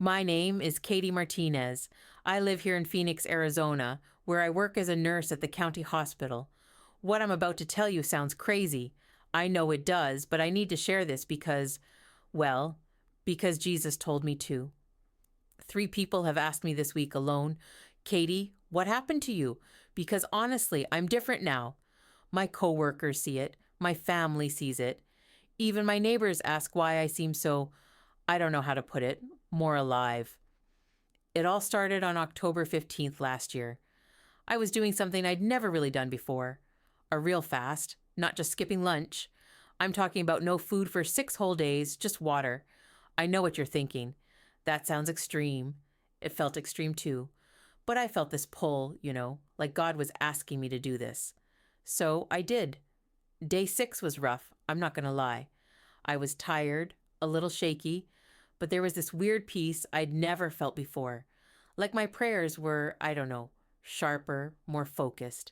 My name is Katie Martinez. I live here in Phoenix, Arizona, where I work as a nurse at the county hospital. What I'm about to tell you sounds crazy. I know it does, but I need to share this well, because Jesus told me to. 3 people have asked me this week alone, Katie, what happened to you? Because honestly, I'm different now. My coworkers see it. My family sees it. Even my neighbors ask why I seem so, I don't know how to put it, more alive. It all started on October 15th last year. I was doing something I'd never really done before. A real fast, not just skipping lunch. I'm talking about no food for 6 whole days, just water. I know what you're thinking. That sounds extreme. It felt extreme too. But I felt this pull, like God was asking me to do this. So I did. Day 6 was rough, I'm not going to lie. I was tired, a little shaky, but there was this weird peace I'd never felt before. Like my prayers were, I don't know, sharper, more focused.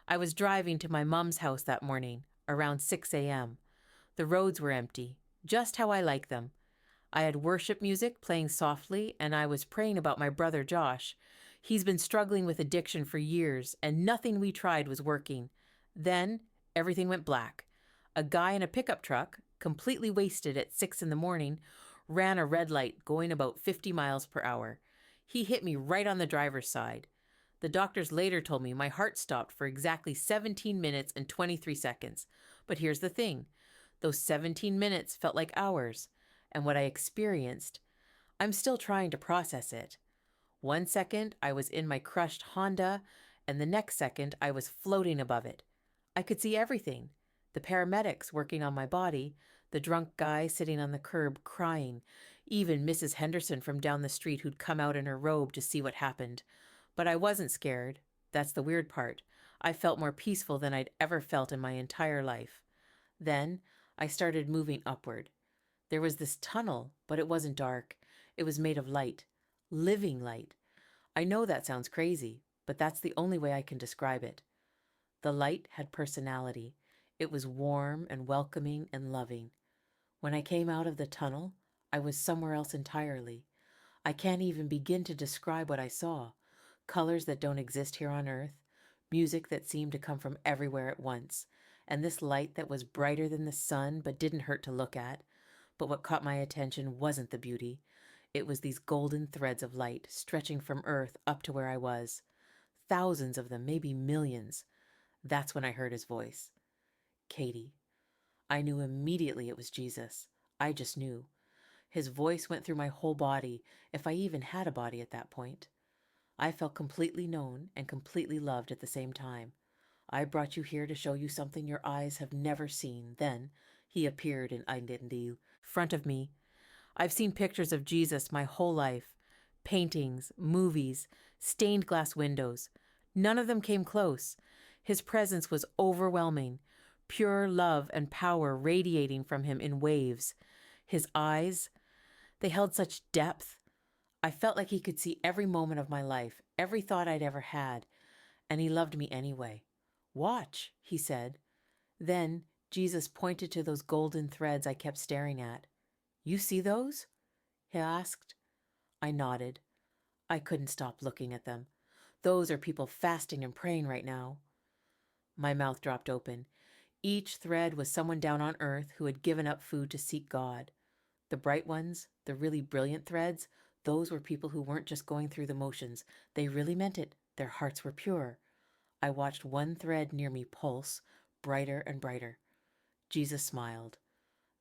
I was driving to my mom's house that morning, around 6 a.m. The roads were empty, just how I like them. I had worship music playing softly, and I was praying about my brother Josh. He's been struggling with addiction for years, and nothing we tried was working. Then, everything went black. A guy in a pickup truck, completely wasted at 6 in the morning, ran a red light going about 50 miles per hour. He hit me right on the driver's side. The doctors later told me my heart stopped for exactly 17 minutes and 23 seconds. But here's the thing. Those 17 minutes felt like hours. And what I experienced, I'm still trying to process it. 1 second, I was in my crushed Honda, and the next second, I was floating above it. I could see everything. The paramedics working on my body, the drunk guy sitting on the curb crying, even Mrs. Henderson from down the street who'd come out in her robe to see what happened. But I wasn't scared. That's the weird part. I felt more peaceful than I'd ever felt in my entire life. Then I started moving upward. There was this tunnel, but it wasn't dark. It was made of light, living light. I know that sounds crazy, but that's the only way I can describe it. The light had personality. It was warm and welcoming and loving. When I came out of the tunnel, I was somewhere else entirely. I can't even begin to describe what I saw. Colors that don't exist here on Earth, music that seemed to come from everywhere at once, and this light that was brighter than the sun but didn't hurt to look at. But what caught my attention wasn't the beauty. It was these golden threads of light stretching from Earth up to where I was. Thousands of them, maybe millions. That's when I heard his voice. Katie. I knew immediately it was Jesus. I just knew. His voice went through my whole body, if I even had a body at that point. I felt completely known and completely loved at the same time. I brought you here to show you something your eyes have never seen. Then he appeared in NDE, front of me. I've seen pictures of Jesus my whole life. Paintings, movies, stained glass windows. None of them came close. His presence was overwhelming. Pure love and power radiating from him in waves. His eyes, they held such depth. I felt like he could see every moment of my life, every thought I'd ever had, and he loved me anyway. Watch, he said. Then Jesus pointed to those golden threads I kept staring at. You see those? He asked. I nodded. I couldn't stop looking at them. Those are people fasting and praying right now. My mouth dropped open. Each thread was someone down on earth who had given up food to seek God. The bright ones, the really brilliant threads, those were people who weren't just going through the motions. They really meant it. Their hearts were pure. I watched one thread near me pulse, brighter and brighter. Jesus smiled.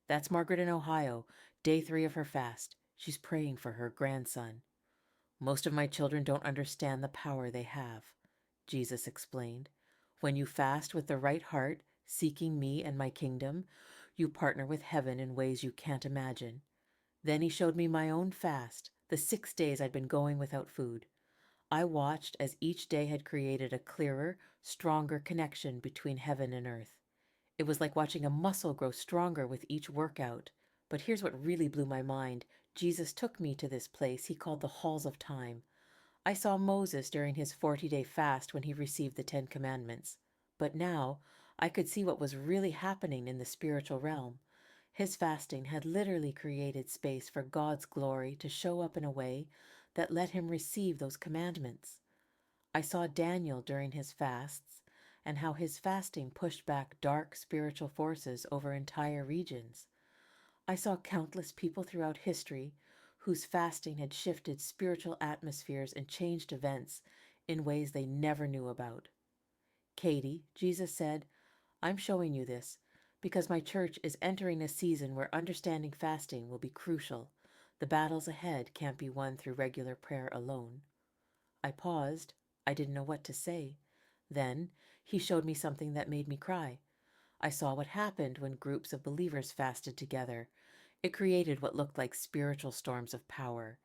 That's Margaret in Ohio, day 3 of her fast. She's praying for her grandson. Most of my children don't understand the power they have, Jesus explained. When you fast with the right heart, seeking me and my kingdom, you partner with heaven in ways you can't imagine. Then he showed me my own fast, the 6 days I'd been going without food. I watched as each day had created a clearer, stronger connection between heaven and earth. It was like watching a muscle grow stronger with each workout. But here's what really blew my mind. Jesus took me to this place he called the halls of time. I saw Moses during his 40-day fast when he received the 10 Commandments. But now I could see what was really happening in the spiritual realm. His fasting had literally created space for God's glory to show up in a way that let him receive those commandments. I saw Daniel during his fasts and how his fasting pushed back dark spiritual forces over entire regions. I saw countless people throughout history whose fasting had shifted spiritual atmospheres and changed events in ways they never knew about. Katie, Jesus said, I'm showing you this because my church is entering a season where understanding fasting will be crucial. The battles ahead can't be won through regular prayer alone. I paused. I didn't know what to say. Then he showed me something that made me cry. I saw what happened when groups of believers fasted together. It created what looked like spiritual storms of power.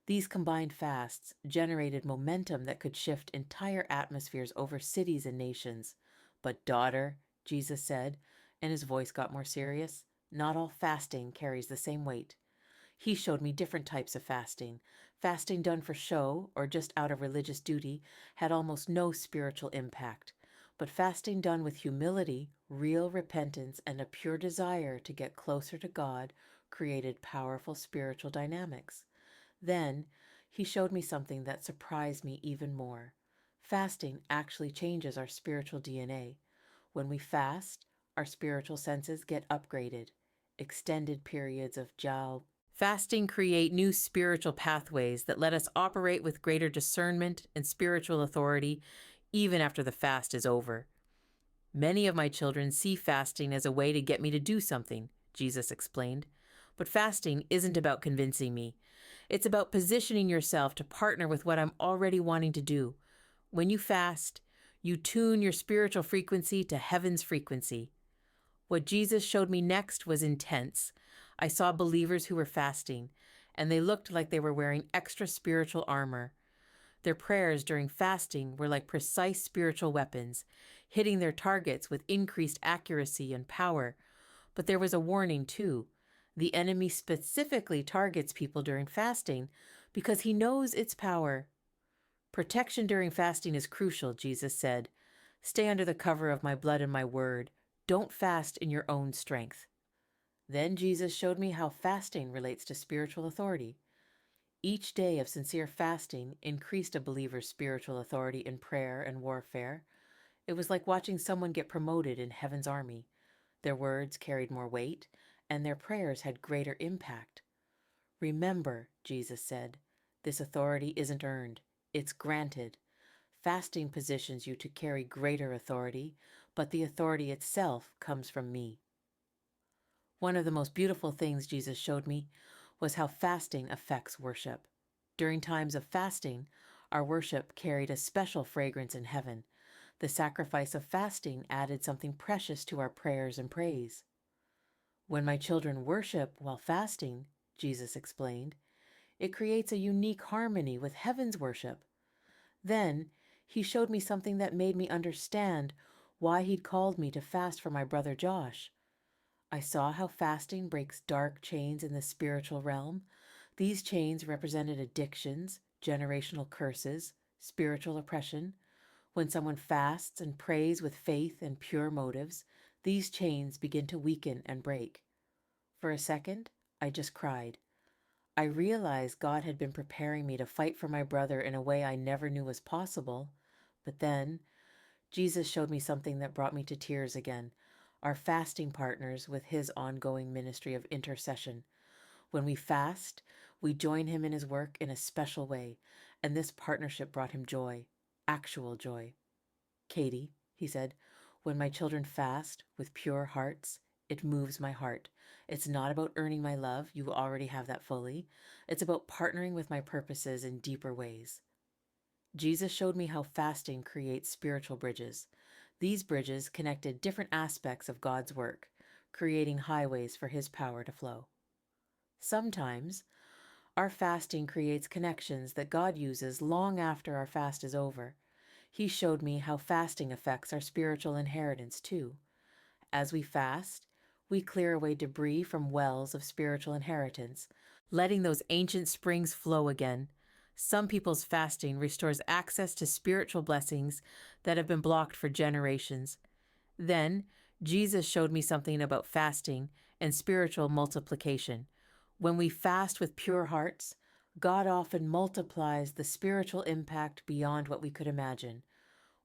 These combined fasts generated momentum that could shift entire atmospheres over cities and nations. But daughter, Jesus said, and his voice got more serious, not all fasting carries the same weight. He showed me different types of fasting. Fasting done for show or just out of religious duty had almost no spiritual impact. But fasting done with humility, real repentance, and a pure desire to get closer to God created powerful spiritual dynamics. Then he showed me something that surprised me even more. Fasting actually changes our spiritual DNA. When we fast, our spiritual senses get upgraded. Extended periods of fasting create new spiritual pathways that let us operate with greater discernment and spiritual authority even after the fast is over. Many of my children see fasting as a way to get me to do something, Jesus explained. But fasting isn't about convincing me. It's about positioning yourself to partner with what I'm already wanting to do. When you fast, you tune your spiritual frequency to heaven's frequency. What Jesus showed me next was intense. I saw believers who were fasting, and they looked like they were wearing extra spiritual armor. Their prayers during fasting were like precise spiritual weapons, hitting their targets with increased accuracy and power. But there was a warning, too. The enemy specifically targets people during fasting because he knows its power. Protection during fasting is crucial, Jesus said. Stay under the cover of my blood and my word. Don't fast in your own strength. Then Jesus showed me how fasting relates to spiritual authority. Each day of sincere fasting increased a believer's spiritual authority in prayer and warfare. It was like watching someone get promoted in heaven's army. Their words carried more weight, and their prayers had greater impact. Remember, Jesus said, this authority isn't earned, it's granted. Fasting positions you to carry greater authority, but the authority itself comes from me. One of the most beautiful things Jesus showed me was how fasting affects worship. During times of fasting, our worship carried a special fragrance in heaven. The sacrifice of fasting added something precious to our prayers and praise. When my children worship while fasting, Jesus explained, it creates a unique harmony with heaven's worship. Then he showed me something that made me understand why he'd called me to fast for my brother Josh. I saw how fasting breaks dark chains in the spiritual realm. These chains represented addictions, generational curses, spiritual oppression. When someone fasts and prays with faith and pure motives, these chains begin to weaken and break. For a second, I just cried. I realized God had been preparing me to fight for my brother in a way I never knew was possible. But then, Jesus showed me something that brought me to tears again. Our fasting partners with his ongoing ministry of intercession. When we fast, we join him in his work in a special way, and this partnership brought him joy, actual joy. Katie, he said, when my children fast with pure hearts, it moves my heart. It's not about earning my love, you already have that fully. It's about partnering with my purposes in deeper ways. Jesus showed me how fasting creates spiritual bridges. These bridges connected different aspects of God's work, creating highways for his power to flow. Sometimes, our fasting creates connections that God uses long after our fast is over. He showed me how fasting affects our spiritual inheritance too. As we fast, we clear away debris from wells of spiritual inheritance, letting those ancient springs flow again. Some people's fasting restores access to spiritual blessings that have been blocked for generations. Then, Jesus showed me something about fasting and spiritual multiplication. When we fast with pure hearts, God often multiplies the spiritual impact beyond what we could imagine.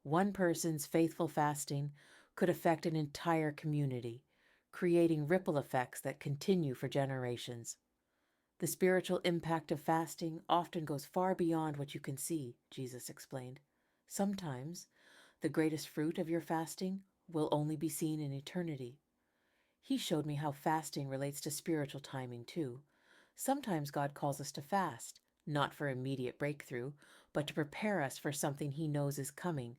One person's faithful fasting could affect an entire community, creating ripple effects that continue for generations. The spiritual impact of fasting often goes far beyond what you can see, Jesus explained. Sometimes, the greatest fruit of your fasting will only be seen in eternity. He showed me how fasting relates to spiritual timing too. Sometimes God calls us to fast, not for immediate breakthrough, but to prepare us for something He knows is coming.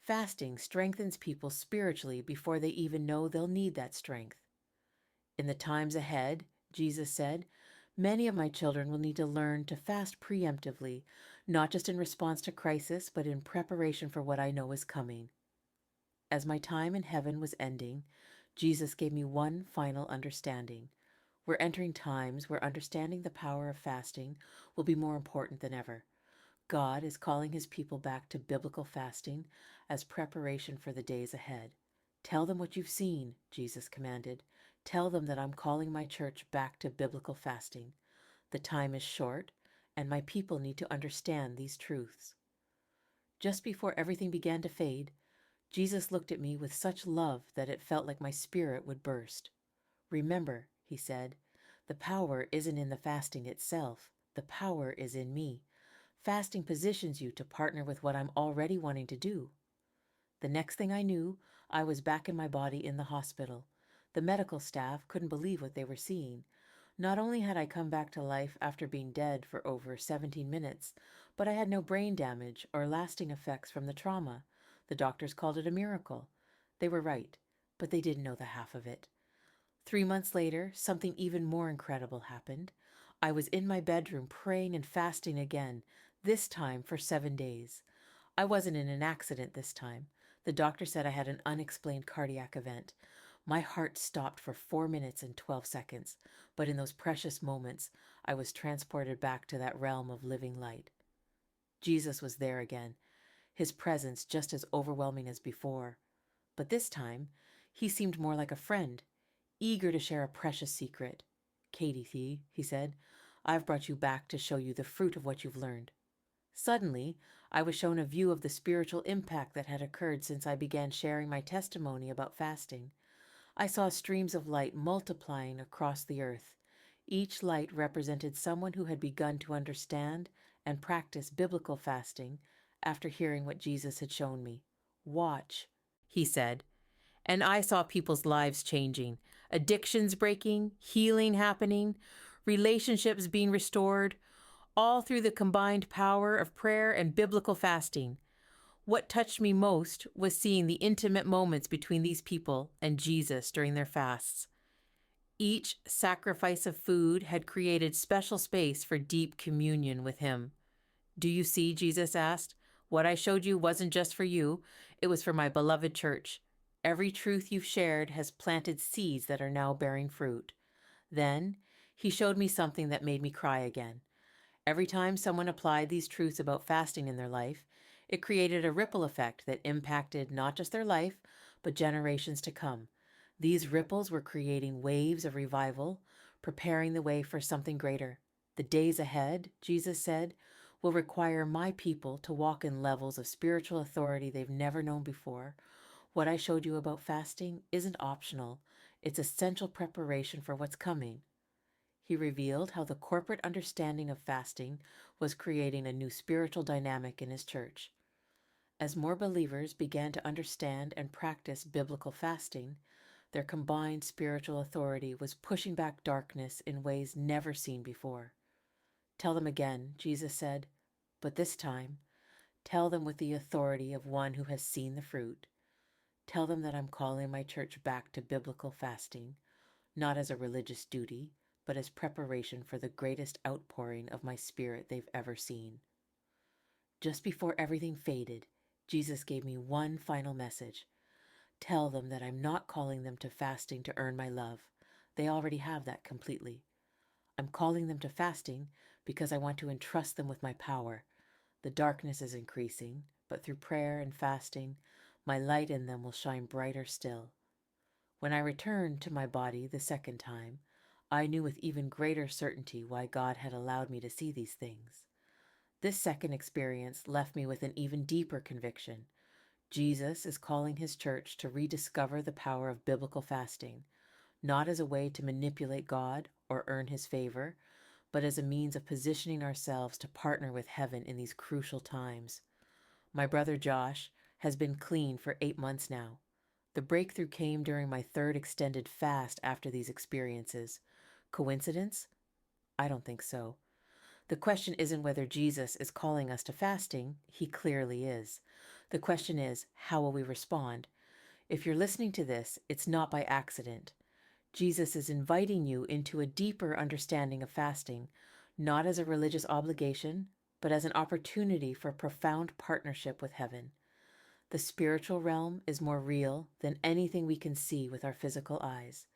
Fasting strengthens people spiritually before they even know they'll need that strength. In the times ahead, Jesus said, many of my children will need to learn to fast preemptively, not just in response to crisis, but in preparation for what I know is coming. As my time in heaven was ending, Jesus gave me one final understanding. We're entering times where understanding the power of fasting will be more important than ever. God is calling His people back to biblical fasting as preparation for the days ahead. Tell them what you've seen, Jesus commanded. Tell them that I'm calling my church back to biblical fasting. The time is short, and my people need to understand these truths. Just before everything began to fade, Jesus looked at me with such love that it felt like my spirit would burst. Remember, He said, the power isn't in the fasting itself. The power is in me. Fasting positions you to partner with what I'm already wanting to do. The next thing I knew, I was back in my body in the hospital. The medical staff couldn't believe what they were seeing. Not only had I come back to life after being dead for over 17 minutes, but I had no brain damage or lasting effects from the trauma. The doctors called it a miracle. They were right, but they didn't know the half of it. 3 months later, something even more incredible happened. I was in my bedroom praying and fasting again, this time for 7 days. I wasn't in an accident this time. The doctor said I had an unexplained cardiac event. My heart stopped for 4 minutes and 12 seconds, but in those precious moments, I was transported back to that realm of living light. Jesus was there again, His presence just as overwhelming as before. But this time, He seemed more like a friend, eager to share a precious secret. Katie, he said, I've brought you back to show you the fruit of what you've learned. Suddenly, I was shown a view of the spiritual impact that had occurred since I began sharing my testimony about fasting. I saw streams of light multiplying across the earth. Each light represented someone who had begun to understand and practice biblical fasting after hearing what Jesus had shown me. Watch, He said. And I saw people's lives changing, addictions breaking, healing happening, relationships being restored, all through the combined power of prayer and biblical fasting. What touched me most was seeing the intimate moments between these people and Jesus during their fasts. Each sacrifice of food had created special space for deep communion with Him. Do you see, Jesus asked? What I showed you wasn't just for you, it was for my beloved church. Every truth you've shared has planted seeds that are now bearing fruit. Then, He showed me something that made me cry again. Every time someone applied these truths about fasting in their life, it created a ripple effect that impacted not just their life, but generations to come. These ripples were creating waves of revival, preparing the way for something greater. The days ahead, Jesus said, will require my people to walk in levels of spiritual authority they've never known before. What I showed you about fasting isn't optional. It's essential preparation for what's coming. He revealed how the corporate understanding of fasting was creating a new spiritual dynamic in His church. As more believers began to understand and practice biblical fasting, their combined spiritual authority was pushing back darkness in ways never seen before. Tell them again, Jesus said, but this time, tell them with the authority of one who has seen the fruit. Tell them that I'm calling my church back to biblical fasting, not as a religious duty, but as preparation for the greatest outpouring of my Spirit they've ever seen. Just before everything faded, Jesus gave me one final message. Tell them that I'm not calling them to fasting to earn my love. They already have that completely. I'm calling them to fasting because I want to entrust them with my power. The darkness is increasing, but through prayer and fasting, my light in them will shine brighter still. When I returned to my body the second time, I knew with even greater certainty why God had allowed me to see these things. This second experience left me with an even deeper conviction. Jesus is calling his church to rediscover the power of biblical fasting, not as a way to manipulate God or earn his favor, but as a means of positioning ourselves to partner with heaven in these crucial times. My brother Josh has been clean for 8 months now. The breakthrough came during my third extended fast after these experiences. Coincidence? I don't think so. The question isn't whether Jesus is calling us to fasting. He clearly is. The question is, how will we respond? If you're listening to this, it's not by accident. Jesus is inviting you into a deeper understanding of fasting, not as a religious obligation, but as an opportunity for profound partnership with heaven. The spiritual realm is more real than anything we can see with our physical eyes.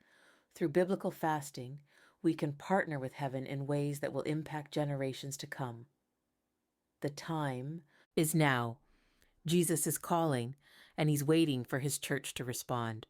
Through biblical fasting, we can partner with heaven in ways that will impact generations to come. The time is now. Jesus is calling, and he's waiting for his church to respond.